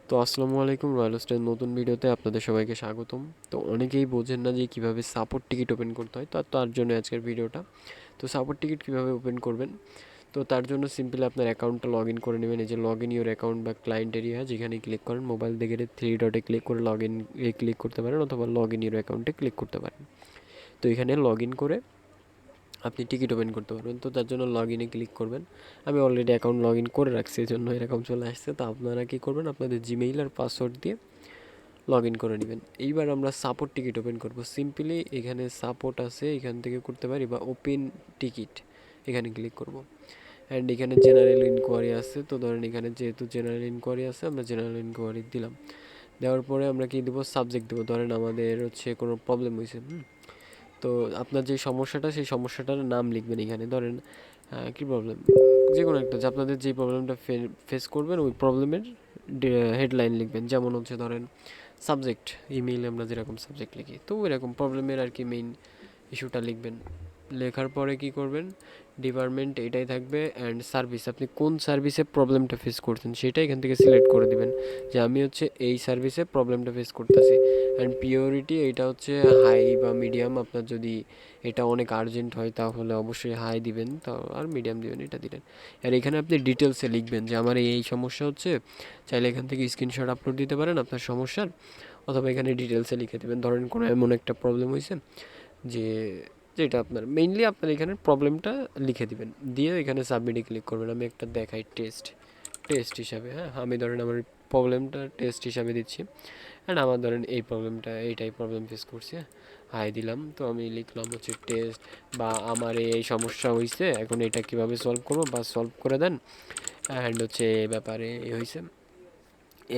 তো আসসালামু আলাইকুম, রয়্যাল হোস্টের নতুন ভিডিওতে আপনাদের সবাইকে স্বাগতম। তো অনেকেই বোঝেন না যে কীভাবে সাপোর্ট টিকিট ওপেন করতে হয়, তো তার জন্য আজকের ভিডিওটা। তো সাপোর্ট টিকিট কীভাবে ওপেন করবেন, তো তার জন্য সিম্পলি আপনার অ্যাকাউন্টটা লগ ইন করে নেবেন। এই যে লগ ইন ইউর অ্যাকাউন্ট বা ক্লায়েন্ট এরিয়া, যেখানে ক্লিক করেন মোবাইল দেখে থ্রি ডটে ক্লিক করে লগ ইন ক্লিক করতে পারেন, অথবা লগ ইন ইউর অ্যাকাউন্টে ক্লিক করতে পারেন। তো এখানে লগ ইন করে আপনি টিকিট ওপেন করতে পারবেন। তো তার জন্য লগ ইনে ক্লিক করবেন। আমি অলরেডি অ্যাকাউন্ট লগ ইন করে রাখছি, এই জন্য এরকম চলে আসছে। তো আপনারা কী করবেন, আপনাদের জিমেইল আর পাসওয়ার্ড দিয়ে লগ ইন করে নেবেন। এইবার আমরা সাপোর্ট টিকিট ওপেন করব। সিম্পলি এখানে সাপোর্ট আছে, এখান থেকে করতে পারি, বা ওপেন টিকিট এখানে ক্লিক করব। অ্যান্ড এখানে জেনারেল ইনকোয়ারি আছে। তো ধরেন এখানে যেহেতু জেনারেল ইনকোয়ারি আছে, আমরা জেনারেল ইনকোয়ারি দিলাম। দেওয়ার পরে আমরা কী দেবো, সাবজেক্ট দেবো। ধরেন আমাদের হচ্ছে কোনো প্রবলেম হয়েছে, তো আপনার যে সমস্যাটা, সেই সমস্যাটার নাম লিখবেন এখানে। ধরেন কী প্রবলেম, যে কোনো একটা, যে আপনাদের যে প্রবলেমটা ফেস করবেন ওই প্রবলেমের হেডলাইন লিখবেন। যেমন হচ্ছে ধরেন সাবজেক্ট, ইমেইলে আমরা যেরকম সাবজেক্ট লিখি, তো ওইরকম প্রবলেমের আর কি মেইন ইস্যুটা লিখবেন। লেখার পরে কি করবেন, ডিপার্টমেন্ট এটাই থাকবে, অ্যান্ড সার্ভিস, আপনি কোন সার্ভিসে প্রবলেমটা ফেস করছেন সেটা এখান থেকে সিলেক্ট করে দিবেন, যে আমি হচ্ছে এই সার্ভিসে প্রবলেমটা ফেস করতেছি। অ্যান্ড প্রিওরিটি এটা হচ্ছে হাই বা মিডিয়াম, আপনার যদি এটা অনেক আর্জেন্ট হয় তাহলে অবশ্যই হাই দিবেন, তো আর মিডিয়াম দিবেন, এটা দিলেন। আর এখানে আপনি ডিটেলসে লিখবেন যে আমার এই সমস্যা হচ্ছে। চাইলে এখান থেকে স্ক্রিনশট আপলোড দিতে পারেন আপনার সমস্যার, অথবা এখানে ডিটেলসে লিখে দেবেন। ধরেন কোনো এমন একটা প্রবলেম হয়েছে যে যেটা আপনার মেইনলি, আপনার এখানে প্রবলেমটা লিখে দিবেন, দিয়ে এখানে সাবমিটে ক্লিক করবেন। আমি একটা দেখাই টেস্ট হিসাবে, হ্যাঁ আমি ধরেন আমার প্রবলেমটা টেস্ট হিসাবে দিচ্ছি। অ্যান্ড আমার ধরেন এই প্রবলেমটা, এইটাই প্রবলেম ফেস করছি, হাই দিলাম। তো আমি লিখলাম হচ্ছে টেস্ট, বা আমার এই সমস্যা হয়েছে, এখন এটা কীভাবে সলভ করবো, বা সলভ করে দেন। অ্যান্ড হচ্ছে এই ব্যাপারে হয়েছে,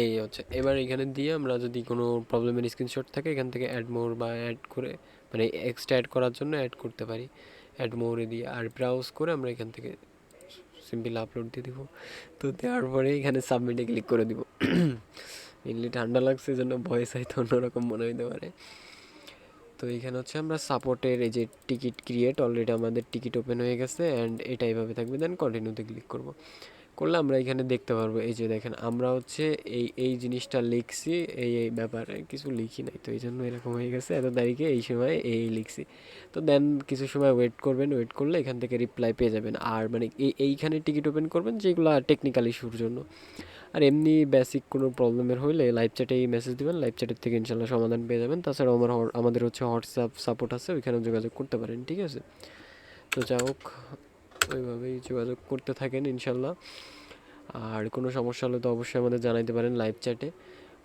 এই হচ্ছে। এবার এখানে দিয়ে আমরা যদি কোনো প্রবলেমের স্ক্রিনশট থাকে, এখান থেকে অ্যাড মোর বা অ্যাড করে, মানে এক্সট্রা অ্যাড করার জন্য অ্যাড করতে পারি, অ্যাড মোরে দিয়ে। আর ব্রাউজ করে আমরা এখান থেকে সিম্পল আপলোড দিয়ে দিব। তো দেওয়ার পরে এখানে সাবমিটে ক্লিক করে দিব। মেনলি ঠান্ডা লাগছে, এই জন্য ভয়েস হয়তো অন্যরকম মনে হইতে পারে। তো এখানে হচ্ছে আমরা সাপোর্টের এই যে টিকিট ক্রিয়েট, অলরেডি আমাদের টিকিট ওপেন হয়ে গেছে, অ্যান্ড এটা এইভাবে থাকবে। দেন কন্টিনিউতে ক্লিক করব। করলে আমরা এখানে দেখতে পারবো, এই যে দেখেন আমরা হচ্ছে এই জিনিসটা লিখছি, এই ব্যাপারে কিছু লিখি নাই, তো এই জন্য এরকম হয়ে গেছে। এত তারিখে এই সময় লিখছি। তো দেন কিছু সময় ওয়েট করবেন, ওয়েট করলে এখান থেকে রিপ্লাই পেয়ে যাবেন। আর মানে এইখানে টিকিট ওপেন করবেন যেগুলো টেকনিক্যাল ইস্যুর জন্য। আর এমনি বেসিক কোনো প্রবলেমের হলে লাইভ চ্যাটেই মেসেজ দেবেন, লাইভ চ্যাটের থেকে ইনশাল্লাহ সমাধান পেয়ে যাবেন। তাছাড়াও আমাদের হচ্ছে হোয়াটসঅ্যাপ সাপোর্ট আছে, ওইখানেও যোগাযোগ করতে পারেন, ঠিক আছে। তো যা হোক, ওইভাবেই যোগাযোগ করতে থাকেন ইনশাল্লাহ। আর কোনো সমস্যা হলে তো অবশ্যই আমাদের জানাইতে পারেন লাইভ চ্যাটে।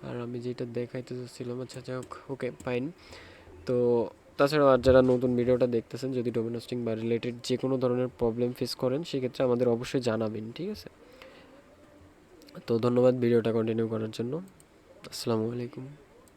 আর আমি যেটা দেখাইতে চাচ্ছিলাম, আচ্ছা যাই হোক, ওকে ফাইন। তো তাছাড়াও আর যারা নতুন ভিডিওটা দেখতেছেন, যদি ডোমেন হোস্টিং বা রিলেটেড যে কোনো ধরনের প্রবলেম ফেস করেন, সেক্ষেত্রে আমাদের অবশ্যই জানাবেন, ঠিক আছে। তো ধন্যবাদ ভিডিওটা কন্টিনিউ করার জন্য। আসসালামু আলাইকুম।